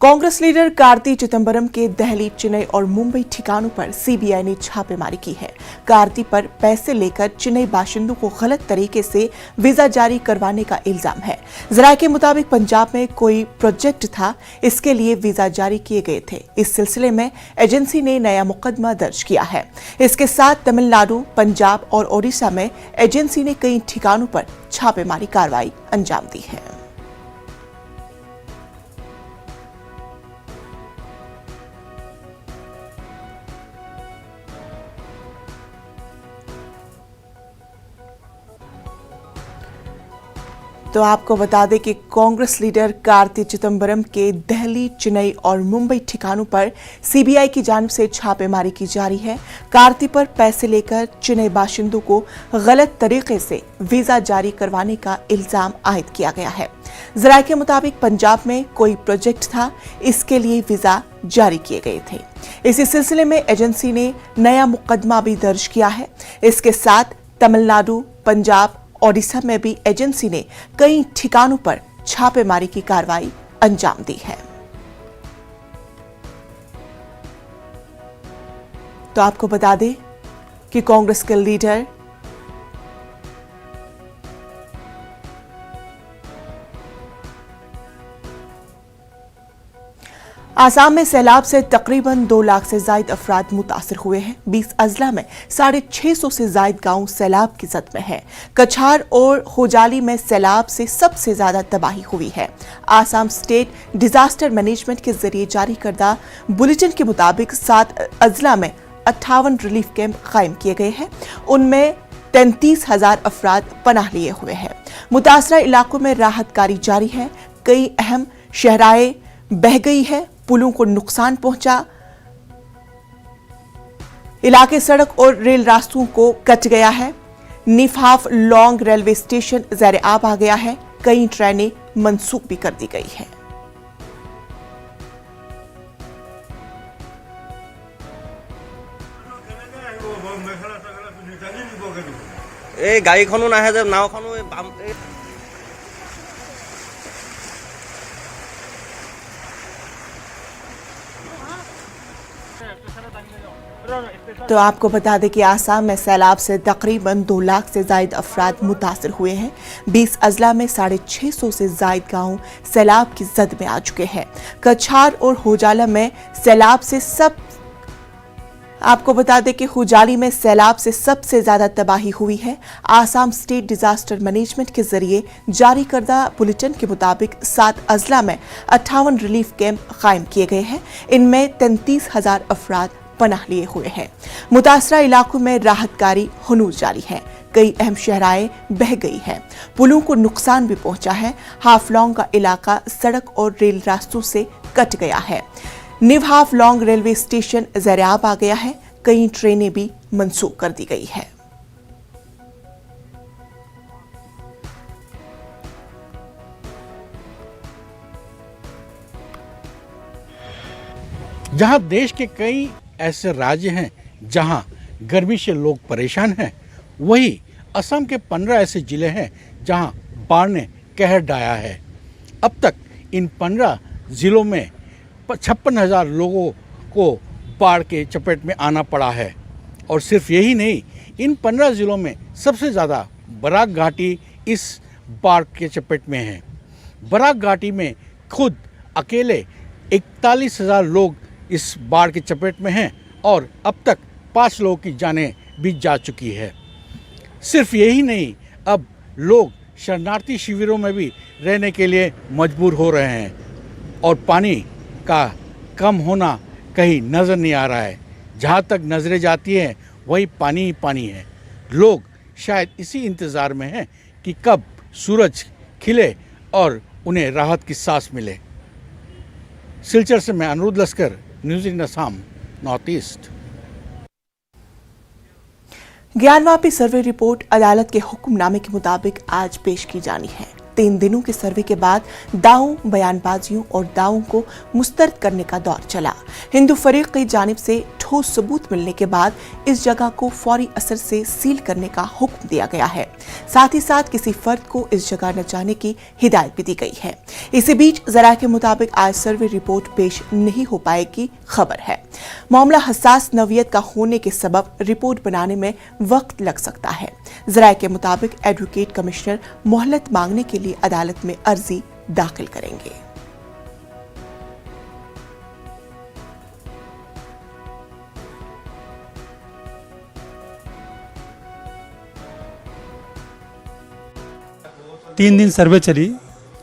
Congress leader Karti Chidambaram के दिल्ली, चेन्नई और मुंबई ठिकानों पर सीबीआई ने छापेमारी की है। कार्ति पर पैसे लेकर चेन्नई बाशिंदों को गलत तरीके से वीजा जारी करवाने का इल्जाम है। जराये के मुताबिक पंजाब में कोई प्रोजेक्ट था, इसके लिए वीजा जारी किए गए थे। इस सिलसिले में एजेंसी ने नया मुकदमा दर्ज किया है। इसके साथ तमिलनाडु, पंजाब और ओडिशा में एजेंसी ने कई ठिकानों पर छापेमारी कार्रवाई अंजाम दी है। तो आपको बता दें कि कांग्रेस लीडर कार्ति चिदंबरम के दिल्ली, चेन्नई और मुंबई ठिकानों पर सीबीआई की जानिब से छापेमारी की जा रही है। कार्ति पर पैसे लेकर चेन्नई बाशिंदों को गलत तरीके से वीजा जारी करवाने का इल्जाम आयद किया गया है। जराये के मुताबिक पंजाब में कोई प्रोजेक्ट था, इसके लिए वीजा जारी किए गए थे। इसी सिलसिले में एजेंसी ने नया मुकदमा भी दर्ज किया है। इसके साथ तमिलनाडु, पंजाब, ओडिशा में भी एजेंसी ने कई ठिकानों पर छापेमारी की कार्रवाई अंजाम दी है। तो आपको बता दें कि कांग्रेस के लीडर आसाम में सैलाब से तकरीबन 2 लाख से ज्यादा अफराद मुतासिर हुए हैं। 20 अजला में 650 से ज्यादा गांव सैलाब की जद में है। कछार और होजाली में सैलाब से सबसे ज्यादा तबाही हुई है। आसाम स्टेट डिजास्टर मैनेजमेंट के जरिए जारी करदा बुलेटिन के मुताबिक 7 अजला में 58 रिलीफ कैंप कायम किए गए हैं। उनमें 33,000 अफराद पनाह लिए हुए हैं। मुतासरा इलाकों में राहत कार्य जारी है। कई अहम शहराएं बह गई है, पुलों को नुकसान पहुंचा, इलाके सड़क और रेल रास्तों को कट गया है। निफाफ लॉन्ग रेलवे स्टेशन ज़ेर आब आ गया है। कई ट्रेनें मंसूख भी कर दी गई है। গাড়ীখনো নাহে যে নাওখনো तो आपको बता दें कि आसाम में सैलाब से तकरीबन 2 लाख से ज्यादा अफराद मुतासिर हुए हैं। 20 अजला में 650 से ज्यादा गांव सैलाब की जद में आ चुके हैं। कछार और होजाला में सैलाब से आपको बता दें कि होजाली में सैलाब से सबसे ज्यादा तबाही हुई है। आसाम स्टेट डिजास्टर मैनेजमेंट के जरिए जारी करदा बुलेटिन के मुताबिक 7 अजला में 58 रिलीफ कैंप कायम किए गए हैं। इनमें 33,000 अफराद पनाह लिए हुए हैं। मुतासरा इलाकों में राहत कार्य हनूज जारी है। कई अहम शहराएं बह गई हैं, पुलों को नुकसान भी पहुंचा है। हाफलॉन्ग का इलाका सड़क और रेल रास्तों से कट गया है। निव हाफलॉन्ग रेलवे स्टेशन ज़ेर आब आ गया है। कई ट्रेनें भी मंसूख कर दी गई है। जहां देश के कई ऐसे राज्य हैं जहां गर्मी से लोग परेशान हैं, वहीं असम के 15 ऐसे जिले हैं जहां बाढ़ ने कहर ढाया है। अब तक इन 15 जिलों में 56,000 लोगों को बाढ़ के चपेट में आना पड़ा है। और सिर्फ यही नहीं, इन 15 जिलों में सबसे ज़्यादा बराक घाटी इस बाढ़ के चपेट में है। बराक घाटी में खुद अकेले 41,000 लोग इस बाढ़ की चपेट में हैं और अब तक 5 लोगों की जानें भी जा चुकी है। सिर्फ यही नहीं, अब लोग शरणार्थी शिविरों में भी रहने के लिए मजबूर हो रहे हैं और पानी का कम होना कहीं नज़र नहीं आ रहा है। जहाँ तक नज़रें जाती हैं वही पानी ही पानी है। लोग शायद इसी इंतज़ार में हैं कि कब सूरज खिले और उन्हें राहत की सांस मिले। सिलचर से मैं Anuruddh Laskar, news in Assam, north east. Gyanvapi survey report अदालत के हुक्मनामे के मुताबिक आज पेश की जानी है। 3 दिनों के सर्वे के बाद दावों, बयानबाजियों और दावों को मुस्तरद करने का दौर चला। हिंदू फरीक की जानिब से ठोस सबूत मिलने के बाद इस जगह को फौरी असर से सील करने का हुक्म दिया गया है। साथ ही साथ किसी फर्द को इस जगह न जाने की हिदायत भी दी गई है। इसी बीच जरा के मुताबिक आज सर्वे रिपोर्ट पेश नहीं हो पाएगी खबर है। मामला हसास नौयत का होने के सबब रिपोर्ट बनाने में वक्त लग सकता है। जरा के मुताबिक एडवोकेट कमिश्नर मोहलत मांगने के लिए अदालत में अर्जी दाखिल करेंगे। तीन दिन सर्वे चली,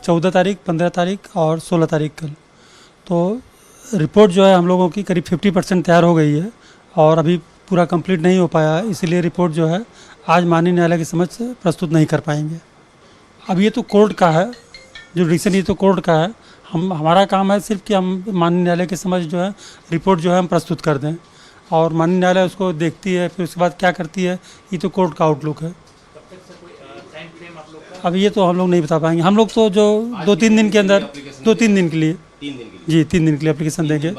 14 तारीख, 15 तारीख और 16 तारीख कल। तो रिपोर्ट जो है हम लोगों की करीब 50% तैयार हो गई है और अभी पूरा कंप्लीट नहीं हो पाया, इसलिए रिपोर्ट जो है आज माननीय न्यायालय के समक्ष प्रस्तुत नहीं कर पाएंगे। अब ये तो कोर्ट का है, जो डिसीजन ये तो कोर्ट का है। हमारा काम है सिर्फ कि हम माननीय न्यायालय के समक्ष जो है रिपोर्ट जो है हम प्रस्तुत कर दें और माननीय न्यायालय उसको देखती है, फिर उसके बाद क्या करती है ये तो कोर्ट का आउटलुक है। अब ये तो हम लोग नहीं बता पाएंगे। हम लोग तो जो 2-3 दिन के अंदर 2-3 दिन के लिए जी 3 दिन के लिए एप्लीकेशन देंगे।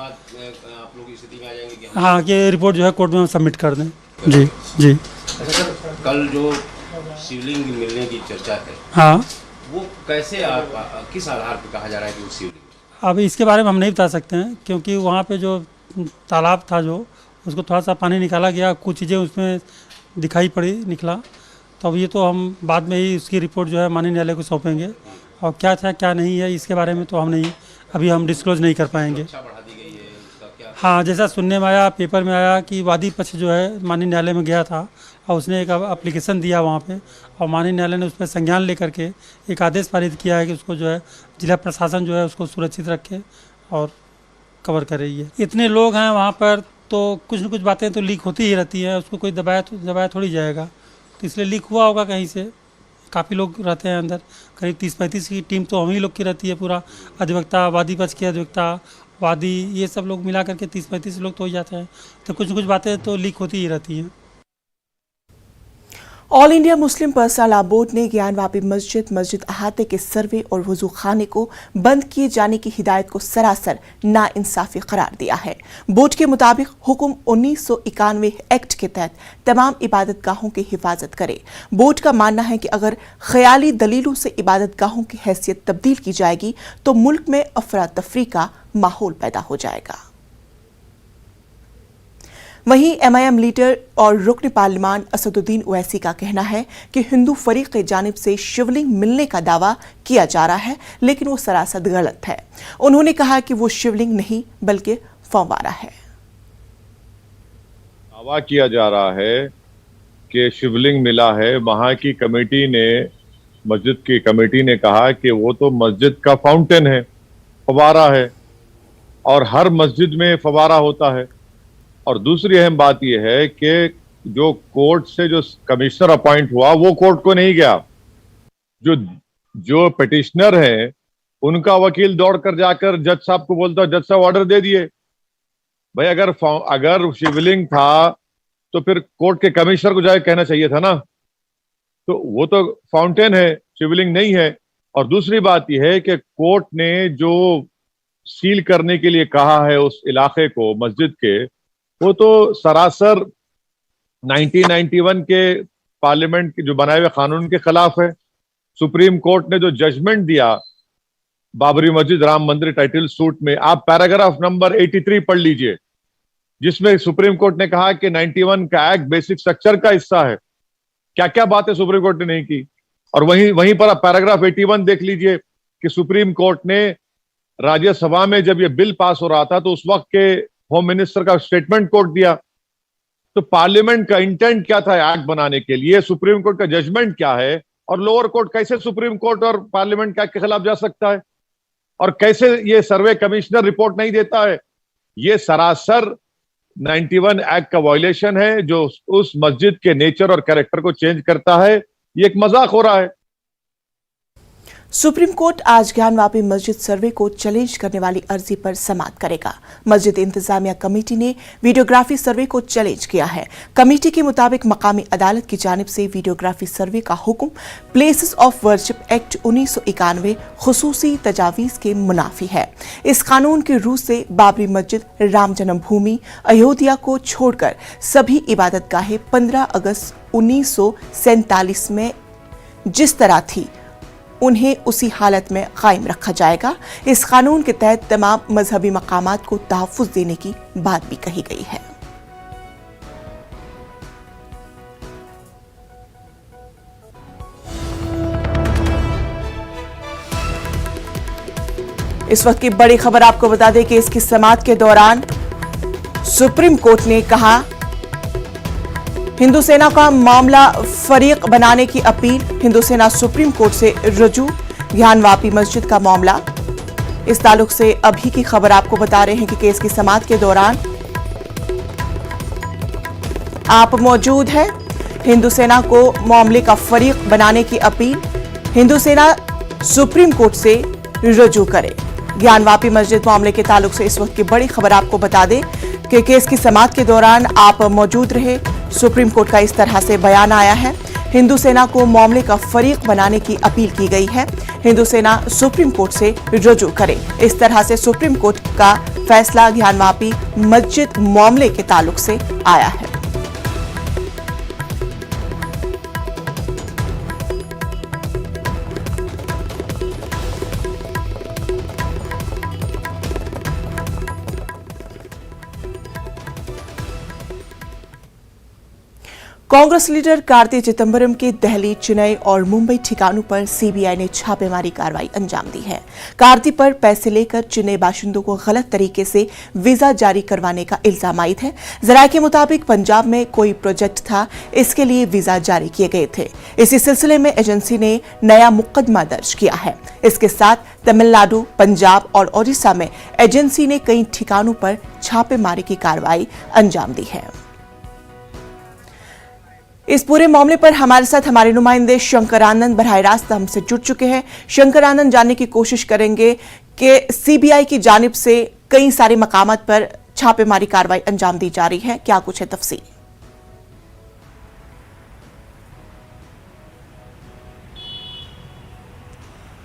हाँ, ये रिपोर्ट जो है कोर्ट में हम सबमिट कर दें। जी जी। अच्छा सर, कल जो शिवलिंग मिलने की चर्चा है, हाँ, वो कैसे किस आधार पर कहा जा रहा है कि वो शिवलिंग? अब इसके बारे में हम नहीं बता सकते हैं क्योंकि वहाँ पे जो तालाब था जो उसको थोड़ा सा पानी निकाला गया, कुछ चीज़ें उसमें दिखाई पड़ी, निकला। तो अब ये तो हम बाद में ही उसकी रिपोर्ट जो है माननीय न्यायालय को सौंपेंगे और क्या था क्या नहीं है इसके बारे में तो हम नहीं अभी हम डिस्क्लोज नहीं कर पाएंगे। बढ़ा दी गई है, उसका क्या? हाँ, जैसा सुनने में आया, पेपर में आया कि वादी पक्ष जो है माननीय न्यायालय में गया था और उसने एक एप्लीकेशन दिया वहाँ पे और माननीय न्यायालय ने उस पर संज्ञान लेकर के एक आदेश पारित किया है कि उसको जो है जिला प्रशासन जो है उसको सुरक्षित रखे और कवर कर रही है। इतने लोग हैं वहाँ पर तो कुछ न कुछ बातें तो लीक होती ही रहती हैं, उसको कोई दबाया थोड़ी जाएगा, तो इसलिए लीक हुआ होगा कहीं से। काफ़ी लोग रहते हैं अंदर, करीब 30-35 की टीम तो हम ही लोग की रहती है, पूरा अधिवक्ता, वादी पक्ष के अधिवक्ता, वादी, ये सब लोग मिला करके 30-35 लोग तो हो जाते हैं, तो कुछ न कुछ बातें तो लीक होती ही रहती हैं। All India Muslim personal law board ने ज्ञानवापी मस्जिद अहाते के सर्वे और वजू खाने को बंद किए जाने की हिदायत को सरासर नाइंसाफी करार दिया है। बोर्ड के मुताबिक हुक्म 1991 एक्ट के तहत तमाम इबादतगाहों की हिफाजत करे। बोर्ड का मानना है कि अगर ख्याली दलीलों से इबादतगाहों की हैसियत तब्दील की जाएगी तो मुल्क में अफरा तफरी का माहौल पैदा हो जाएगा। वहीं एमआईएम लीडर और रुकन पार्लिमान असदुद्दीन ओवैसी का कहना है कि हिंदू फरीक की जानिब से शिवलिंग मिलने का दावा किया जा रहा है, लेकिन वो सरासर गलत है। उन्होंने कहा कि वो शिवलिंग नहीं बल्कि फव्वारा है। दावा किया जा रहा है कि शिवलिंग मिला है। वहां की कमेटी ने, मस्जिद की कमेटी ने कहा कि वो तो मस्जिद का फाउंटेन है, फव्वारा है और हर मस्जिद में फव्वारा होता है। और दूसरी अहम बात यह है कि जो कोर्ट से जो कमिश्नर अपॉइंट हुआ वो कोर्ट को नहीं गया। जो पिटिशनर है उनका वकील दौड़कर जाकर जज साहब को बोलता, जज साहब ऑर्डर दे दिए। भाई अगर शिवलिंग था तो फिर कोर्ट के कमिश्नर को जाकर कहना चाहिए था ना। तो वो तो फाउंटेन है, शिवलिंग नहीं है। और दूसरी बात यह है कि कोर्ट ने जो सील करने के लिए कहा है उस इलाके को, मस्जिद के, वो तो सरासर 1991 के पार्लियामेंट के जो बनाए हुए कानून के खिलाफ है। सुप्रीम कोर्ट ने जो जजमेंट दिया बाबरी मस्जिद राम मंदिर टाइटल सूट में, आप पैराग्राफ नंबर 83 पढ़ लीजिए, जिसमें सुप्रीम कोर्ट ने कहा कि 91 का एक्ट बेसिक स्ट्रक्चर का हिस्सा है। क्या क्या बातें सुप्रीम कोर्ट ने नहीं की। और वहीं पर आप पैराग्राफ 81 देख लीजिए कि सुप्रीम कोर्ट ने राज्यसभा में जब यह बिल पास हो रहा था तो उस वक्त के होम मिनिस्टर का स्टेटमेंट कोट दिया। तो पार्लियामेंट का इंटेंट क्या था एक्ट बनाने के लिए, सुप्रीम कोर्ट का जजमेंट क्या है, और लोअर कोर्ट कैसे सुप्रीम कोर्ट और पार्लियामेंट के एक्ट के खिलाफ जा सकता है, और कैसे ये सर्वे कमिश्नर रिपोर्ट नहीं देता है। ये सरासर 91 एक्ट का वायलेशन है जो उस मस्जिद के नेचर और कैरेक्टर को चेंज करता है। ये एक मजाक हो रहा है। सुप्रीम कोर्ट आज ज्ञानवापी मस्जिद सर्वे को चैलेंज करने वाली अर्जी पर समाअत करेगा। मस्जिद इंतजामिया कमेटी ने वीडियोग्राफी सर्वे को चैलेंज किया है। कमेटी के मुताबिक मकामी अदालत की जानिब से वीडियोग्राफी सर्वे का हुक्म प्लेसेस ऑफ वर्शिप एक्ट 1991 खुसूसी तजावीज के मुनाफी है। इस कानून की रूह से बाबरी मस्जिद, राम जन्मभूमि, अयोध्या को छोड़कर सभी इबादतगाहें 15 अगस्त 1947 में जिस तरह थी उन्हें उसी हालत में कायम रखा जाएगा। इस कानून के तहत तमाम मजहबी मकामात को तहफ्फुज देने की बात भी कही गई है। इस वक्त की बड़ी खबर आपको बता दें कि इसकी समाअत के दौरान सुप्रीम कोर्ट ने कहा हिंदू सेना का मामला फरीक बनाने की अपील। हिंदू सेना सुप्रीम कोर्ट से रुजू। ज्ञानवापी मस्जिद का मामला, इस ताल्लुक से अभी की खबर आपको बता रहे हैं कि केस की समाअत के दौरान आप मौजूद हैं। हिंदू सेना को मामले का फरीक बनाने की अपील। हिंदू सेना सुप्रीम कोर्ट से रुजू करे। ज्ञानवापी मस्जिद मामले के ताल्लुक से इस वक्त की बड़ी खबर आपको बता दें कि केस की समाअत के दौरान आप मौजूद रहे। सुप्रीम कोर्ट का इस तरह से बयान आया है। हिंदू सेना को मामले का फरीक बनाने की अपील की गई है। हिंदू सेना सुप्रीम कोर्ट से रुजू करे। इस तरह से सुप्रीम कोर्ट का फैसला ज्ञानवापी मस्जिद मामले के ताल्लुक से आया है। कांग्रेस लीडर कार्ति चिदंबरम के दिल्ली, चेन्नई और मुंबई ठिकानों पर सीबीआई ने छापेमारी कार्रवाई अंजाम दी है। कार्ति पर पैसे लेकर चेन्नई बाशिंदों को गलत तरीके से वीजा जारी करवाने का इल्जाम आयद है। जराये के मुताबिक पंजाब में कोई प्रोजेक्ट था, इसके लिए वीजा जारी किए गए थे। इसी सिलसिले में एजेंसी ने नया मुकदमा दर्ज किया है। इसके साथ तमिलनाडु, पंजाब और ओडिशा में एजेंसी ने कई ठिकानों पर छापेमारी की कार्रवाई अंजाम दी है। इस पूरे मामले पर हमारे साथ हमारे नुमाइंदे शंकर आनंद बराह रास्त हमसे जुड़ चुके हैं। शंकर आनंद, जानने की कोशिश करेंगे कि सीबीआई की जानिब से कई सारे मकामात पर छापेमारी कार्रवाई अंजाम दी जा रही है, क्या कुछ है तफसील?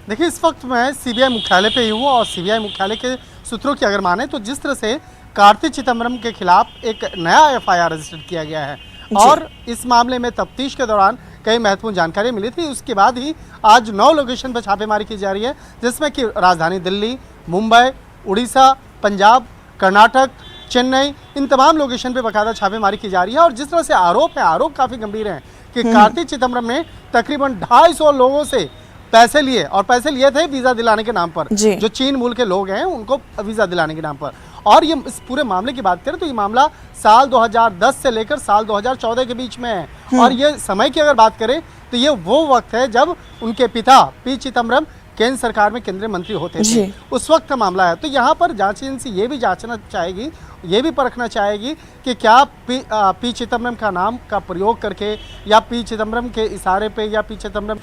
देखिए, इस वक्त मैं सीबीआई मुख्यालय पे ही हूँ और सीबीआई मुख्यालय के सूत्रों की अगर माने तो जिस तरह से कार्ति चिदंबरम के खिलाफ एक नया एफआईआर रजिस्टर किया गया है और इस मामले में तफ्तीश के दौरान कई महत्वपूर्ण जानकारी मिली थी। उसके बाद ही आज 9 लोकेशन पर छापेमारी की जा रही है, जिसमें कि राजधानी दिल्ली, मुंबई, उड़ीसा, पंजाब, कर्नाटक, चेन्नई, इन तमाम लोकेशन पे बाकायदा छापेमारी की जा रही है। और जिस तरह से आरोप काफ़ी गंभीर हैं कि कार्ति चिदंबरम ने तकरीबन 250 लोगों से पैसे लिए और पैसे लिए थे वीज़ा दिलाने के नाम पर, जो चीन मूल के लोग हैं उनको वीज़ा दिलाने के नाम पर। और ये इस पूरे मामले की बात करें तो ये मामला साल 2010 से लेकर साल 2014 के बीच में है। और ये समय की अगर बात करें तो ये वो वक्त है जब उनके पिता पी चिदंबरम केंद्र सरकार में केंद्रीय मंत्री होते थे, उस वक्त का मामला है। तो यहाँ पर जांच एजेंसी ये भी जांचना चाहेगी, ये भी परखना चाहेगी कि क्या पी चिदंबरम का नाम का प्रयोग करके या पी चिदंबरम के इशारे पे या पी चिदंबरम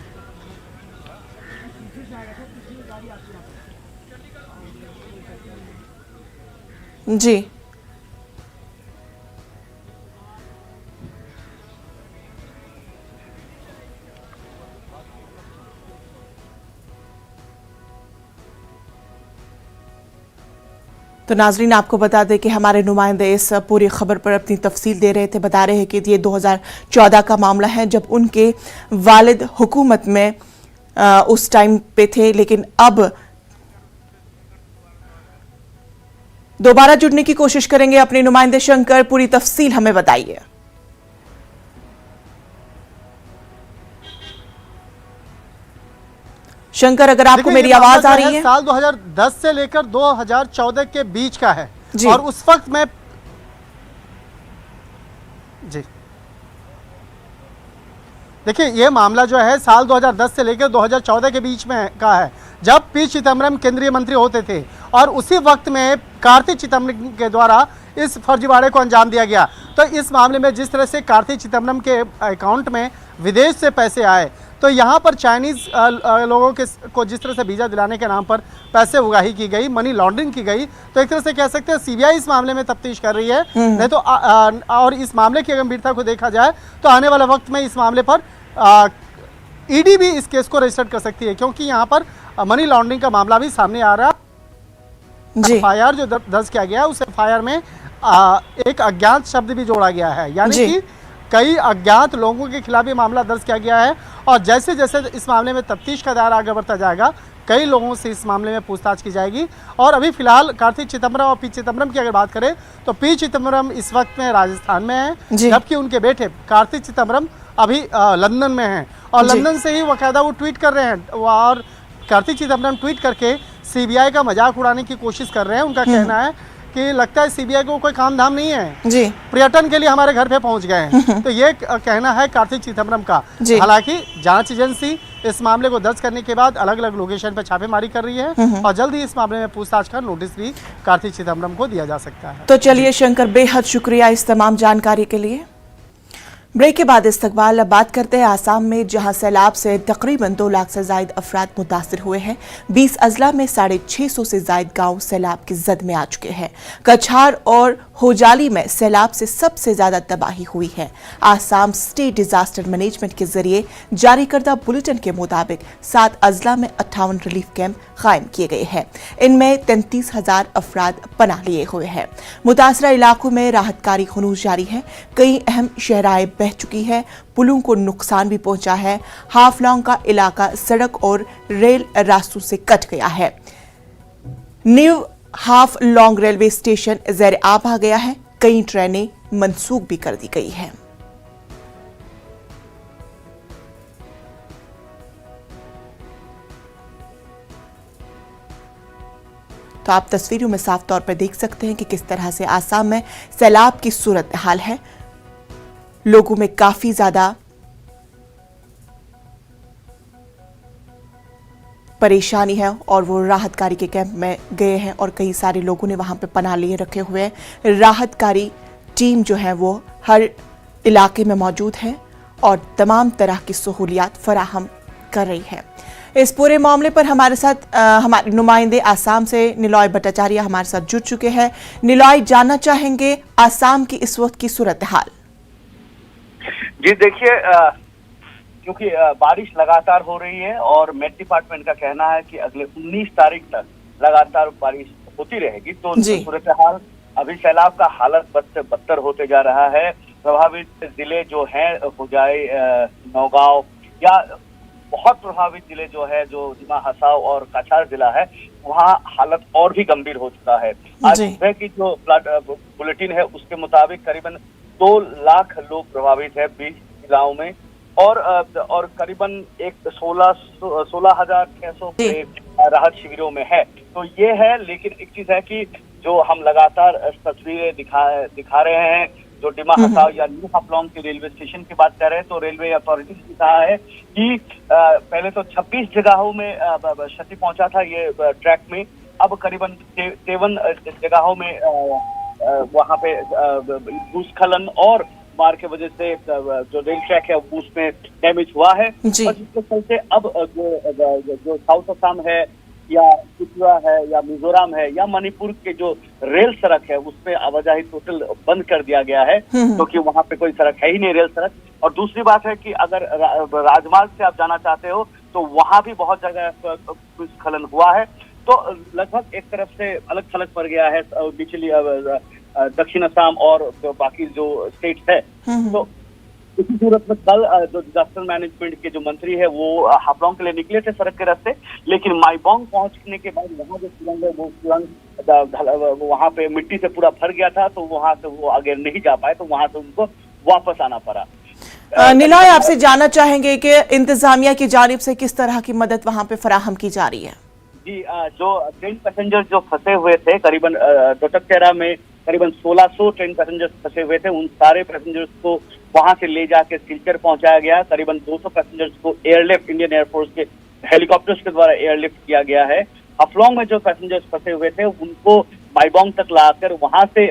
जी तो नाजरीन, आपको बता दें कि हमारे नुमाइंदे इस पूरी खबर पर अपनी तफसील दे रहे थे। बता रहे हैं कि ये 2014 का मामला है जब उनके वालिद हुकूमत में उस टाइम पे थे, लेकिन अब दोबारा जुड़ने की कोशिश करेंगे अपने नुमाइंदे शंकर, पूरी तफसील हमें बताइए। शंकर, अगर आपको मेरी आवाज आ रही है? साल 2010 से लेकर 2014 के बीच का है और उस वक्त में जी देखिए, ये मामला जो है साल 2010 से लेकर 2014 के बीच में का है, जब पी चिदंबरम केंद्रीय मंत्री होते थे। और उसी वक्त में कार्ति चिदंबरम के द्वारा इस फर्जीवाड़े को अंजाम दिया गया। तो इस मामले में जिस तरह से कार्ति चिदंबरम के अकाउंट में विदेश से पैसे आए, तो यहाँ पर चाइनीज़ लोगों को जिस तरह से वीज़ा दिलाने के नाम पर पैसे उगाही की गई, मनी लॉन्ड्रिंग की गई, तो एक तरह से कह सकते हैं सीबीआई इस मामले में तफ्तीश कर रही है। नहीं तो और इस मामले की गंभीरता को देखा जाए तो आने वाले वक्त में इस मामले पर ईडी भी इस केस को रजिस्टर कर सकती है, क्योंकि यहाँ पर मनी लॉन्ड्रिंग का मामला भी सामने आ रहा है। एफआईआर जो दर्ज किया गया है उस एफआईआर में एक अज्ञात शब्द भी जोड़ा गया है, यानी कि कई अज्ञात लोगों के खिलाफ ये मामला दर्ज किया गया है। और जैसे जैसे इस मामले में तफ्तीश का दायरा आगे बढ़ता जाएगा, कई लोगों से इस मामले में पूछताछ की जाएगी। और अभी फिलहाल कार्तिक चिदम्बरम और पी चिदम्बरम की अगर बात करें तो पी चिदम्बरम इस वक्त में राजस्थान में है, जबकि उनके बेटे कार्तिक चिदम्बरम अभी लंदन में हैं। और लंदन से ही बाकायदा वो ट्वीट कर रहे हैं, और कार्तिक चिदम्बरम ट्वीट करके सीबीआई का मजाक उड़ाने की कोशिश कर रहे हैं। उनका कहना है कि लगता है सीबीआई को कोई काम धाम नहीं है जी, पर्यटन के लिए हमारे घर पे पहुंच गए हैं। तो ये कहना है कार्तिक चिदम्बरम का। हालांकि जांच एजेंसी इस मामले को दर्ज करने के बाद अलग अलग लोकेशन पर छापेमारी कर रही है और जल्द ही इस मामले में पूछताछ का नोटिस भी कार्तिक चिदम्बरम को दिया जा सकता है। तो चलिए शंकर, बेहद शुक्रिया इस तमाम जानकारी के लिए। ब्रेक के बाद इस्तकबाल। अब बात करते हैं आसाम में, जहां सैलाब से तकरीबन 2 लाख से ज्यादा अफराद मुतासिर हुए हैं। 20 अजला में 650 से ज्यादा गांव सैलाब की जद में आ चुके हैं। कछार और होजाली में सैलाब से सबसे ज्यादा तबाही हुई है। आसाम स्टेट डिजास्टर मैनेजमेंट के जरिए जारी करदा बुलेटिन के मुताबिक 7 अजला में 58 रिलीफ कैंप कायम किए गए हैं। इनमें 33,000 अफराद पनाह लिए हुए हैं। मुतासरा इलाकों में राहत कारी खुनूस जारी है। कई अहम शहराएं बह चुकी है, पुलों को नुकसान भी पहुंचा है। हाफलॉन्ग का इलाका सड़क और रेल रास्तों से कट गया है। New Haflong railway station ज़ेर आब आ गया है। कई ट्रेनें मंसूख भी कर दी गई हैं। तो आप तस्वीरों में साफ तौर पर देख सकते हैं कि किस तरह से आसाम में सैलाब की सूरत हाल है। लोगों में काफी ज्यादा परेशानी है और वो राहतकारी के कैंप में गए हैं और कई सारे लोगों ने वहां पे पनाह लिए रखे हुए हैं। राहतकारी टीम जो है वो हर इलाके में मौजूद है और तमाम तरह की सहूलियात फराहम कर रही है। इस पूरे मामले पर हमारे साथ हमारे नुमाइंदे आसाम से निलॉय भट्टाचार्य हमारे साथ जुड़ चुके हैं। निलॉय, जानना चाहेंगे आसाम की इस वक्त की सूरत हाल। जी देखिए, क्योंकि बारिश लगातार हो रही है और मेट डिपार्टमेंट का कहना है कि अगले 19 तारीख तक लगातार बारिश होती रहेगी, तो सूरत हाल अभी सैलाब का हालत बद से बदतर होते जा रहा है। प्रभावित जिले जो हैं हुजाई, नौगांव या बहुत प्रभावित जिले जो है, जो दिमा हसाव और काछार जिला है, वहाँ हालत और भी गंभीर हो चुका है। आज सुबह की जो बुलेटिन है उसके मुताबिक करीबन 2 लाख लोग प्रभावित है 20 जिलाओं में और करीबन 16,600 राहत शिविरों में है। तो ये है, लेकिन एक चीज है कि जो हम लगातार तस्वीरें दिखा रहे हैं, जो डिमा हसाव या न्यू हाफलॉन्ग के रेलवे स्टेशन की बात कर रहे हैं, तो रेलवे अथॉरिटीज ने कहा है कि पहले तो 26 जगहों में क्षति पहुंचा था ये ट्रैक में, अब करीबन 53 जगहों में वहां पे भूस्खलन और मार के वजह से जो रेल ट्रैक है उसमें डैमेज हुआ है। और जिसके चलते अब जो साउथ असम है या त्रिपुरा है या मिजोरम है या मणिपुर के जो रेल सड़क है उसमें आवाजाही टोटल बंद कर दिया गया है, क्योंकि वहां पे कोई सड़क है ही नहीं, रेल सड़क। और दूसरी बात है कि अगर राजमार्ग से आप जाना चाहते हो तो वहां भी बहुत जगह भूस्खलन हुआ है। तो लगभग एक तरफ से अलग थलग पड़ गया है निचली दक्षिण असम और बाकी जो स्टेट्स है। तो इसी सूरत में कल जो डिजास्टर मैनेजमेंट के जो मंत्री है वो हाफलॉन्ग के लिए निकले थे सड़क के रास्ते, लेकिन माईबोंग पहुंचने के बाद वहाँ जो सुरंग है वो सुरंग वहाँ पे मिट्टी से पूरा भर गया था, तो वहाँ से वो आगे नहीं जा पाए, तो वहाँ से उनको वापस आना पड़ा। निलॉय, आपसे जानना चाहेंगे कि इंतजामिया की जानिब से किस तरह की मदद वहाँ पे फराहम की जा रही है? जी, जो ट्रेन पैसेंजर जो फंसे हुए थे करीबन टोटकटेरा में करीबन 1600 ट्रेन पैसेंजर्स फंसे हुए थे, उन सारे पैसेंजर्स को वहां से ले जाके सिलचर पहुंचाया गया। करीबन 200 पैसेंजर्स को एयरलिफ्ट इंडियन एयरफोर्स के हेलीकॉप्टर्स के द्वारा एयरलिफ्ट किया गया है। हाफलॉन्ग में जो पैसेंजर्स फंसे हुए थे उनको माईबोंग तक लाकर वहां से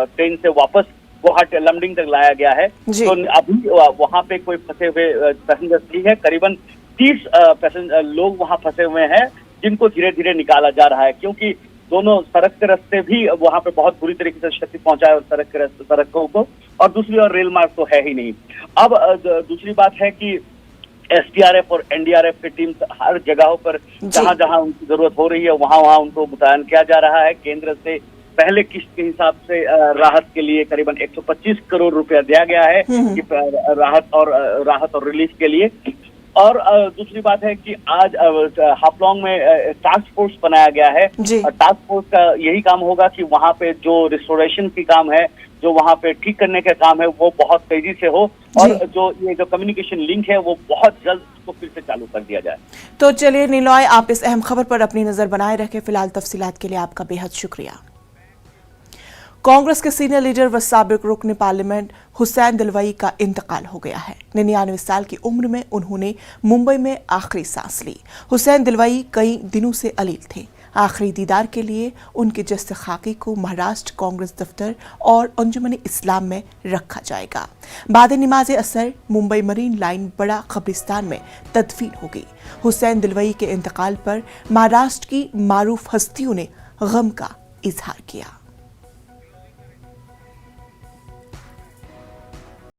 ट्रेन से वापस वो हट लमडिंग तक लाया गया है। जी। तो अभी वहाँ पे कोई फंसे हुए पैसेंजर्स नहीं है, करीबन 30 पैसेंजर लोग वहाँ फंसे हुए हैं, जिनको धीरे धीरे निकाला जा रहा है, क्योंकि दोनों सड़क के रास्ते भी वहाँ पे बहुत बुरी तरीके से क्षति पहुंचा है सड़कों को, और दूसरी ओर रेल मार्ग तो है ही नहीं। अब दूसरी बात है कि एसडीआरएफ और एनडीआरएफ की टीम हर जगहों पर जहां जहां उनकी जरूरत हो रही है वहां उनको मुतयन किया जा रहा है। केंद्र से पहले किस्त के हिसाब से राहत के लिए करीबन 125 करोड़ रुपया दिया गया है कि राहत और रिलीफ के लिए। और दूसरी बात है कि आज हाफलॉन्ग में टास्क फोर्स बनाया गया है। टास्क फोर्स का यही काम होगा कि वहाँ पे जो रिस्टोरेशन की काम है, जो वहाँ पे ठीक करने का काम है, वो बहुत तेजी से हो, और जो कम्युनिकेशन लिंक है वो बहुत जल्द उसको फिर से चालू कर दिया जाए। तो चलिए नीलॉय, आप इस अहम खबर पर अपनी नजर बनाए रखें। फिलहाल तफसीलात के लिए आपका बेहद शुक्रिया। कांग्रेस के सीनियर लीडर व साबिक रुकन पार्लियामेंट हुसैन दिलवाई का इंतकाल हो गया है। 99 साल की उम्र में उन्होंने मुंबई में आखिरी सांस ली। हुसैन दिलवाई कई दिनों से अलील थे। आखिरी दीदार के लिए उनके जस्ते खाकी को महाराष्ट्र कांग्रेस दफ्तर और अंजुमन इस्लाम में रखा जाएगा। बाद नमाज असर मुंबई मरीन लाइन बड़ा कब्रिस्तान में तदफीन होगी। हुसैन दिलवाई के इंतकाल पर महाराष्ट्र की मारूफ हस्तियों ने गम का इजहार किया।